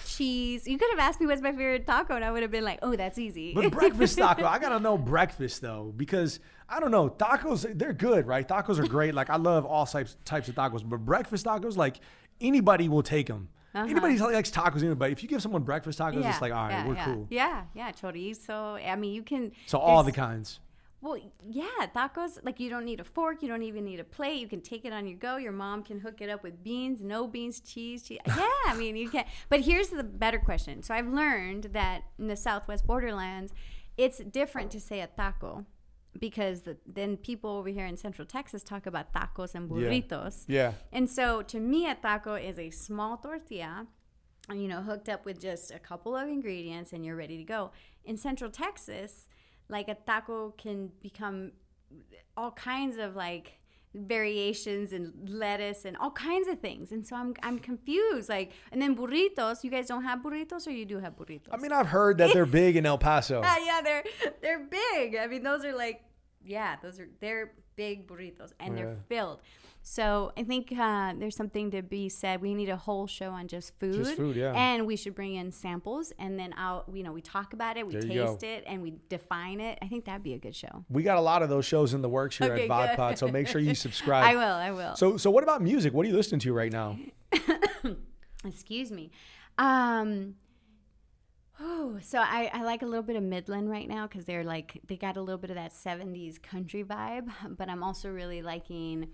cheese. You could have asked me what's my favorite taco, and I would have been like, oh, that's easy. But breakfast taco, I got to know breakfast, though, because, I don't know, tacos, they're good, right? Tacos are great. Like, I love all types of tacos. But breakfast tacos, like, anybody will take them. Anybody likes tacos, anybody. If you give someone breakfast tacos, it's like, all right, we're cool. Yeah, chorizo. I mean, you can. So all the kinds. Well, yeah, tacos, like you don't need a fork. You don't even need a plate. You can take it on your go. Your mom can hook it up with beans, no beans, cheese. Yeah, I mean, you can. But here's the better question. So I've learned that in the Southwest borderlands, it's different to say a taco because then people over here in Central Texas talk about tacos and burritos. Yeah. And so to me, a taco is a small tortilla, hooked up with just a couple of ingredients and you're ready to go. In Central Texas, like a taco can become all kinds of like variations and lettuce and all kinds of things. And so I'm confused. Like, and then burritos, you guys don't have burritos or you do have burritos? I mean, I've heard that they're big in El Paso. Yeah, they're big. I mean, those are like, they're big burritos and they're filled. So I think there's something to be said. We need a whole show on just food. Just food, yeah. And we should bring in samples, and then we talk about it, we taste it, and we define it. I think that'd be a good show. We got a lot of those shows in the works here at VodPod, so make sure you subscribe. I will. So what about music? What are you listening to right now? Excuse me. So I like a little bit of Midland right now because they got a little bit of that 70s country vibe, but I'm also really liking.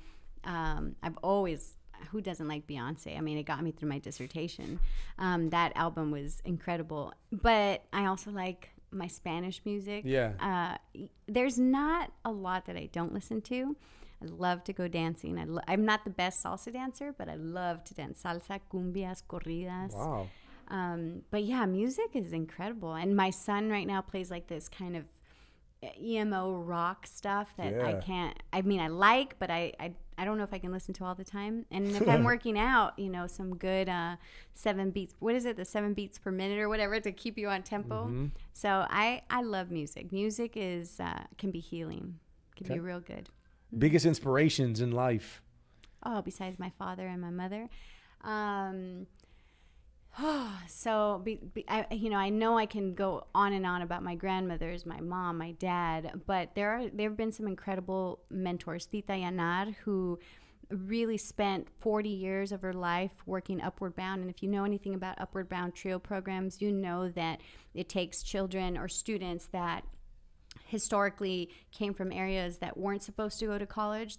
who doesn't like Beyonce? I mean, it got me through my dissertation. That album was incredible. But I also like my Spanish music. Yeah. There's not a lot that I don't listen to. I love to go dancing. I'm not the best salsa dancer, but I love to dance salsa, cumbias, corridas. Wow. But yeah, music is incredible. And my son right now plays like this kind of emo rock stuff that I like, but I don't know if I can listen to all the time. And if I'm working out, some good 7 beats, what is it? The 7 beats per minute or whatever to keep you on tempo. Mm-hmm. So I love music. Music is, can be healing, can be real good. Biggest inspirations in life? Oh, besides my father and my mother. So, I know I can go on and on about my grandmothers, my mom, my dad, but there have been some incredible mentors. Tita Yanar, who really spent 40 years of her life working Upward Bound. And if you know anything about Upward Bound trio programs, you know that it takes children or students that historically came from areas that weren't supposed to go to college,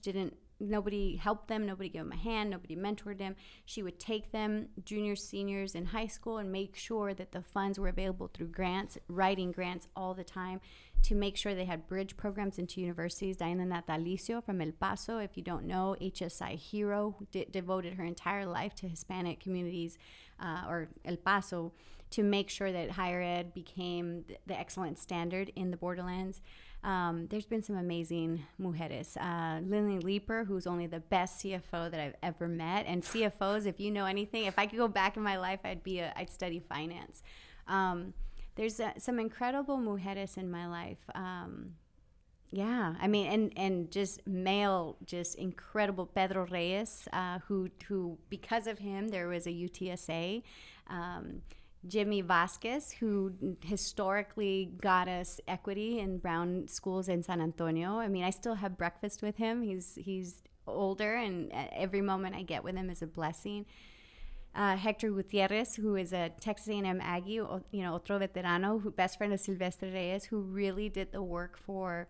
nobody helped them, nobody gave them a hand, nobody mentored them. She would take them, juniors, seniors in high school, and make sure that the funds were available through grants, writing grants all the time to make sure they had bridge programs into universities. Diana Natalicio from El Paso, if you don't know, HSI hero, devoted her entire life to Hispanic communities, or El Paso, to make sure that higher ed became the excellent standard in the borderlands. There's been some amazing mujeres. Lindley Leeper, who's only the best CFO that I've ever met. And CFOs, if you know anything, if I could go back in my life, I'd study finance. There's some incredible mujeres in my life. Yeah, I mean, and just male, just incredible Pedro Reyes, who because of him, there was a UTSA. Jimmy Vasquez, who historically got us equity in brown schools in San Antonio. I mean, I still have breakfast with him. He's older, and every moment I get with him is a blessing. Hector Gutierrez, who is a Texas A&M Aggie, otro veterano, best friend of Silvestre Reyes, who really did the work for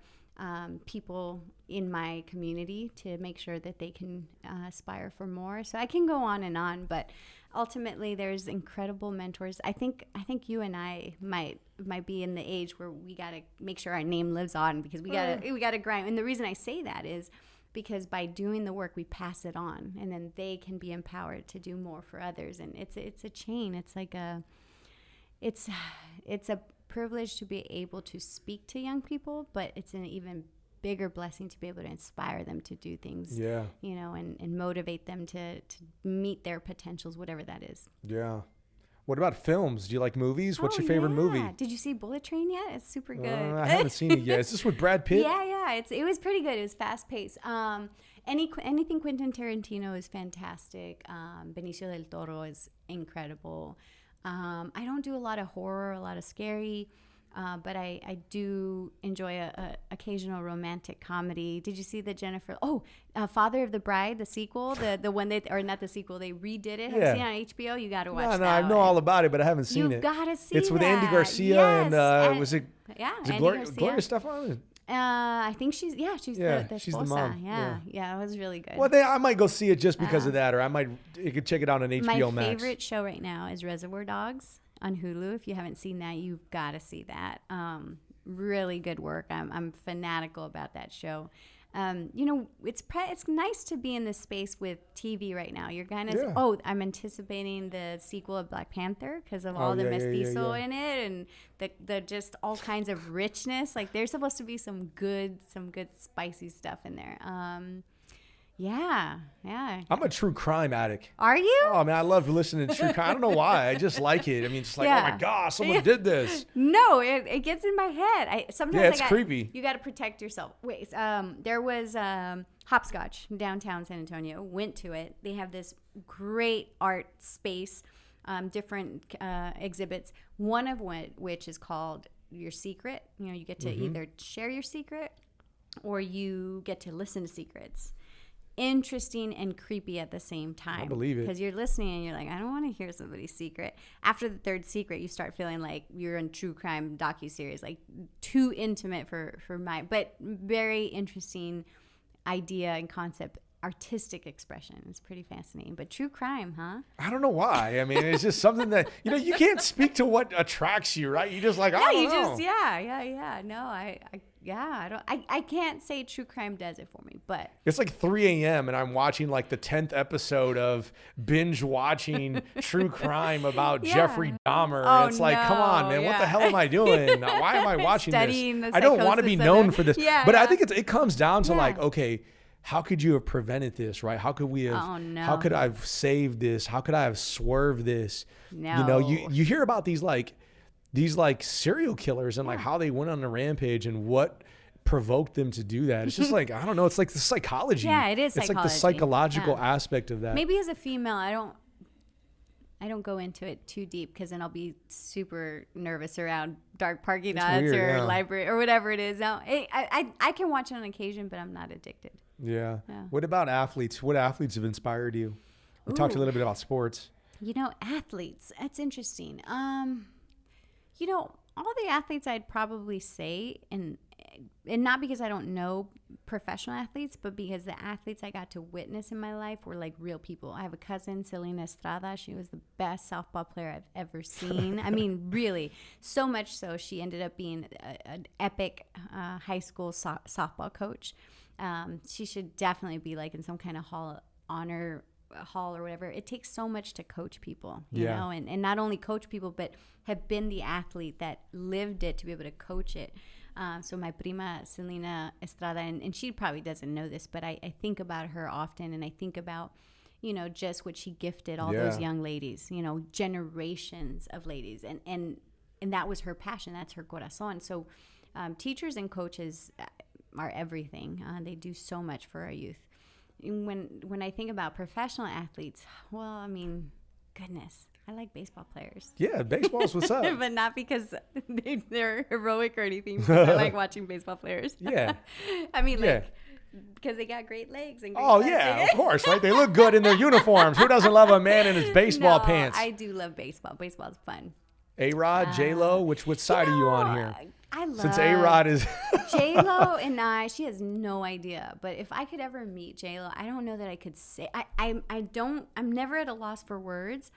people in my community to make sure that they can aspire for more. So I can go on and on, but ultimately there's incredible mentors. I think you and I might be in the age where we got to make sure our name lives on, because we got to grind. And the reason I say that is because by doing the work, we pass it on, and then they can be empowered to do more for others. And it's a chain. It's like it's a privilege to be able to speak to young people, but it's an even bigger blessing to be able to inspire them to do things, and motivate them to meet their potentials, whatever that is. Yeah. What about films? Do you like movies? What's your favorite movie? Did you see Bullet Train yet? It's super good. I haven't seen it yet. Is this with Brad Pitt? Yeah. It was pretty good. It was fast paced. Anything Quentin Tarantino is fantastic. Benicio del Toro is incredible. I don't do a lot of horror, a lot of scary. But I do enjoy a occasional romantic comedy. Did you see the Father of the Bride, the sequel, the one or not the sequel, they redid it? Have you seen it on HBO? You got to watch that. No, I know all about it, but I haven't seen it. You got to see it. It's with Andy Garcia and was it? Yeah, is it Gloria Estefan? I think she's the she's the mom. Yeah, it was really good. Well, I might go see it just because of that, or you could check it out on HBO Max. My favorite show right now is Reservoir Dogs on Hulu. If you haven't seen that, you've got to see that. Really good work. I'm fanatical about that show. It's nice to be in this space with TV right now. You're kind of I'm anticipating the sequel of Black Panther because of all the mestizo in it, and the just all kinds of richness. Like, there's supposed to be some good spicy stuff in there. Yeah. I'm a true crime addict. Are you? Oh, man, I love listening to true crime. I don't know why. I just like it. I mean, it's like, oh my gosh, someone did this. No, it gets in my head. Sometimes it's creepy. You got to protect yourself. Wait, there was Hopscotch downtown San Antonio. Went to it. They have this great art space, different exhibits. One of which is called Your Secret. You get to either share your secret or you get to listen to secrets. Interesting and creepy at the same time. I believe it. Because you're listening and you're like, I don't want to hear somebody's secret. After the third secret, you start feeling like you're in true crime docuseries, like too intimate for my, but very interesting idea and concept. artistic expression. It's pretty fascinating. But true crime, huh? I don't know why. I mean, it's just something that, you can't speak to what attracts you, right? You just like, I don't know. No, I can't say true crime does it for me, but it's like 3 a.m. and I'm watching like the 10th episode of binge watching true crime about Jeffrey Dahmer. Oh, and it's like, come on, man, what the hell am I doing? Why am I watching this? I don't want to be known for this. But I think it comes down to like, okay, how could you have prevented this, right? How could we have, how could I have saved this? How could I have swerved this? No. You hear about these serial killers and like how they went on a rampage and what provoked them to do that. It's just like, I don't know. It's like the psychology. Yeah, it is psychology. It's like the psychological aspect of that. Maybe as a female, I don't go into it too deep because then I'll be super nervous around dark parking lots or library or whatever it is. No, I can watch it on occasion, but I'm not addicted. Yeah. What about athletes? What athletes have inspired you? We talked a little bit about sports. Athletes. That's interesting. All the athletes I'd probably say, and not because I don't know professional athletes, but because the athletes I got to witness in my life were like real people. I have a cousin, Selena Estrada. She was the best softball player I've ever seen. I mean, really, so much so she ended up being an epic high school softball coach. She should definitely be like in some kind of honor hall or whatever. It takes so much to coach people, you know, and not only coach people, but have been the athlete that lived it to be able to coach it. So my prima, Selena Estrada, and she probably doesn't know this, but I think about her often, and I think about, just what she gifted all those young ladies, generations of ladies. And that was her passion. That's her corazon. So teachers and coaches are everything. They do so much for our youth. When I think about professional athletes, well, I mean, goodness, I like baseball players. Yeah, baseball's what's up. But not because they're heroic or anything. Because I like watching baseball players. Yeah. I mean, because they got great legs and great of course, right? They look good in their uniforms. Who doesn't love a man in his baseball pants? I do love baseball. Baseball's fun. A-Rod, J-Lo, which side are you on here? I love Since A-Rod is J-Lo and she has no idea. But if I could ever meet J-Lo, I don't know that I could say. I'm never at a loss for words.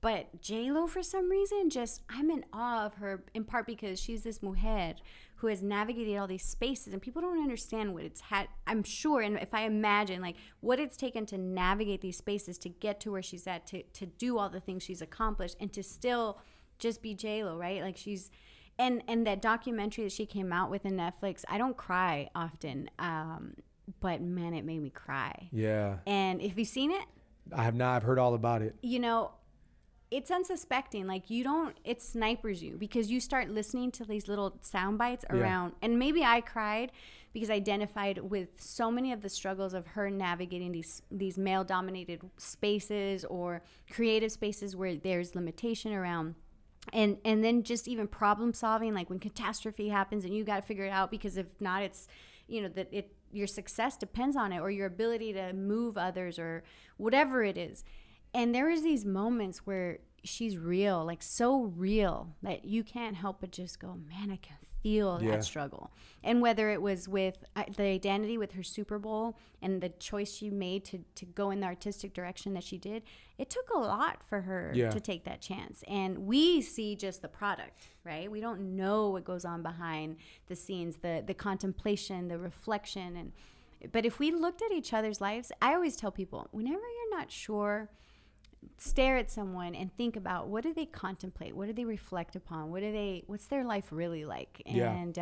But J-Lo, for some reason, I'm in awe of her, in part because she's this mujer who has navigated all these spaces, and people don't understand what it's had. I'm sure, and if I imagine, like, what it's taken to navigate these spaces to get to where she's at, to do all the things she's accomplished, and to still just be J-Lo, right? Like, she's... And that documentary that she came out with in Netflix, I don't cry often, but, man, it made me cry. Yeah. And have you seen it? I have not. I've heard all about it. It's unsuspecting. Like, it snipers you because you start listening to these little sound bites around. And maybe I cried because I identified with so many of the struggles of her navigating these male-dominated spaces or creative spaces where there's limitation around. And then just even problem solving, like when catastrophe happens and you got to figure it out, because if not, it's, your success depends on it, or your ability to move others or whatever it is. And there is these moments where she's real, like so real that you can't help but just go, man, I can feel that struggle. And whether it was with the identity with her Super Bowl and the choice she made to go in the artistic direction that she did, it took a lot for her to take that chance. And we see just the product, right? We don't know what goes on behind the scenes, the contemplation, the reflection. But if we looked at each other's lives, I always tell people, whenever you're not sure, stare at someone and think about, what do they contemplate? What do they reflect upon? What's their life really like? And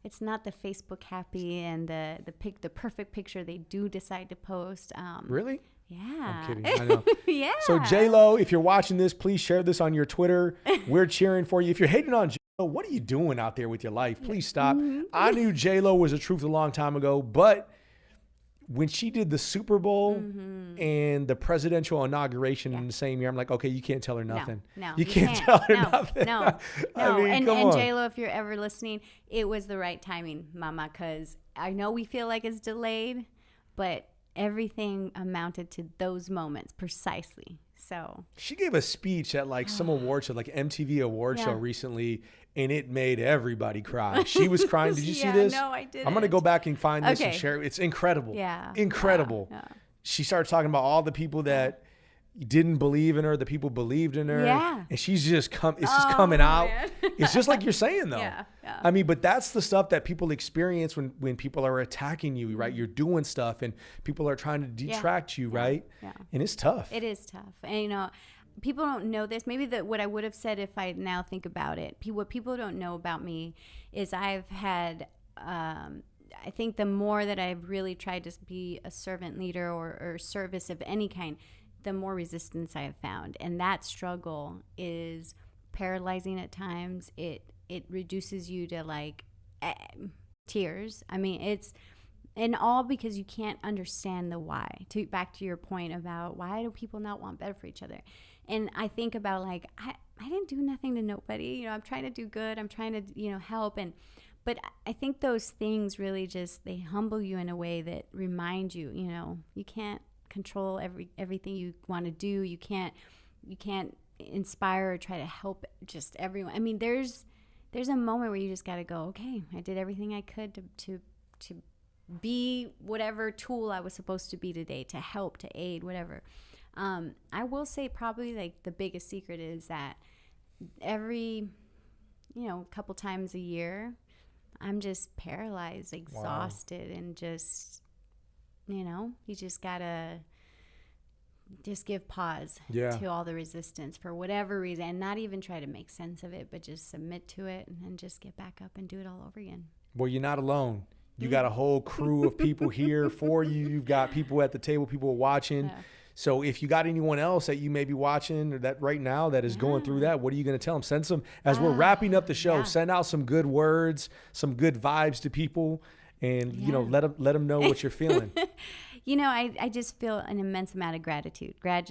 it's not the Facebook happy and the perfect picture they do decide to post. Really? Yeah. I'm kidding. I know. Yeah. So J-Lo, if you're watching this, please share this on your Twitter. We're cheering for you. If you're hating on J-Lo, what are you doing out there with your life? Please stop. Mm-hmm. I knew J-Lo was the truth a long time ago, but when she did the Super Bowl and the presidential inauguration in the same year, I'm like, okay, you can't tell her nothing. No, you can't tell her nothing. No. I mean, and come on. J-Lo, if you're ever listening, it was the right timing, mama, because I know we feel like it's delayed, but everything amounted to those moments precisely. So she gave a speech at like some award show, like MTV award show recently, and it made everybody cry. She was crying. Did you see this? No, I didn't. I'm going to go back and find this and share it. It's incredible. Yeah. Incredible. Yeah. She started talking about all the people that didn't believe in her, the people believed in her. Yeah. And she's just just coming out. Man. It's just like you're saying though. Yeah. I mean, but that's the stuff that people experience when people are attacking you, right? You're doing stuff and people are trying to detract you, right? Yeah. And it's tough. It is tough. And, people don't know this. Maybe what I would have said if I now think about it, what people don't know about me is I've had, I think the more that I've really tried to be a servant leader or service of any kind, the more resistance I have found. And that struggle is paralyzing at times. It reduces you to like tears. I mean, and all because you can't understand the why. Back to your point about why do people not want better for each other? And I think about like, I didn't do nothing to nobody. I'm trying to do good. I'm trying to, help. But I think those things really just, they humble you in a way that remind you, you can't control everything you want to do. You can't inspire or try to help just everyone. I mean, there's a moment where you just got to go, okay, I did everything I could to be whatever tool I was supposed to be today, to help, to aid, whatever. I will say probably like the biggest secret is that every, couple times a year, I'm just paralyzed, exhausted, and just, you just gotta just give pause to all the resistance for whatever reason, and not even try to make sense of it, but just submit to it and just get back up and do it all over again. Well, you're not alone. You got a whole crew of people here for you. You've got people at the table, people watching. Yeah. So if you got anyone else that you may be watching or that right now that is going through that, what are you going to tell them? Send some, as we're wrapping up the show, send out some good words, some good vibes to people, and, let them know what you're feeling. I just feel an immense amount of gratitude for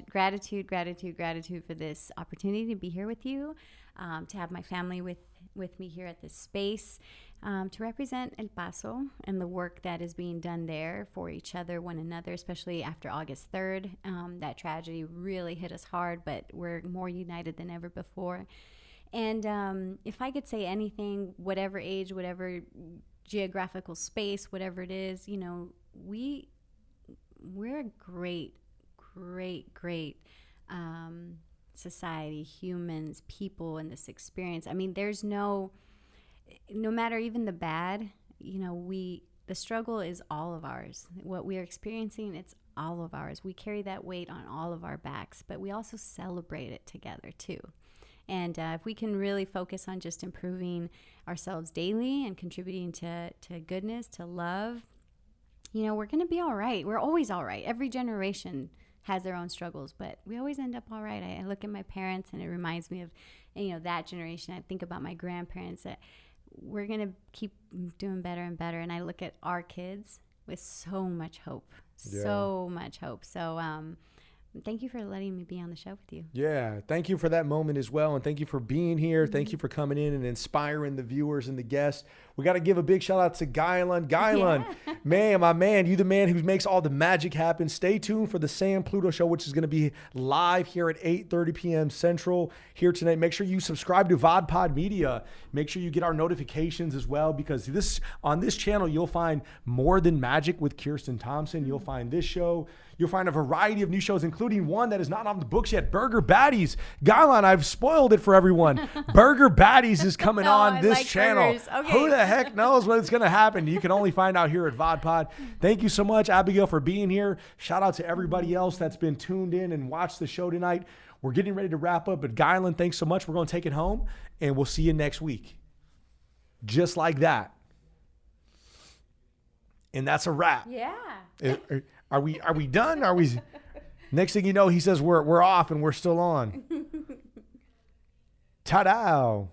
this opportunity to be here with you, to have my family with me here at this space, to represent El Paso and the work that is being done there for each other, one another, especially after August 3rd. That tragedy really hit us hard, but we're more united than ever before. And if I could say anything, whatever age, whatever geographical space, whatever it is, we're a great society, humans, people in this experience. I mean, there's no matter even the bad, the struggle is all of ours. What we are experiencing, it's all of ours. We carry that weight on all of our backs, but we also celebrate it together too. And if we can really focus on just improving ourselves daily and contributing to goodness, to love, we're going to be all right. We're always all right. Every generation has their own struggles, but we always end up all right. I look at my parents and it reminds me of, that generation. I think about my grandparents, that we're going to keep doing better and better. And I look at our kids with so much hope, so much hope. So, thank you for letting me be on the show with you. Yeah, thank you for that moment as well. And thank you for being here. Mm-hmm. Thank you for coming in and inspiring the viewers and the guests. We got to give a big shout out to Guylan, man, my man, you the man who makes all the magic happen. Stay tuned for the Sam Pluto Show, which is going to be live here at 8:30 p.m. Central here tonight. Make sure you subscribe to VodPod Media. Make sure you get our notifications as well, because on this channel, you'll find More Than Magic with Kirsten Thompson. You'll find this show. You'll find a variety of new shows, including one that is not on the books yet, Burger Baddies. Guylan, I've spoiled it for everyone. Burger Baddies is coming on this channel. Okay. Who the heck knows what's going to happen? You can only find out here at VodPod. Thank you so much, Abigail, for being here. Shout out to everybody else that's been tuned in and watched the show tonight. We're getting ready to wrap up, but Guylan, thanks so much. We're going to take it home, and we'll see you next week. Just like that. And that's a wrap. Yeah. Are we done? Are we? Next thing you know, he says we're off and we're still on. Ta-da.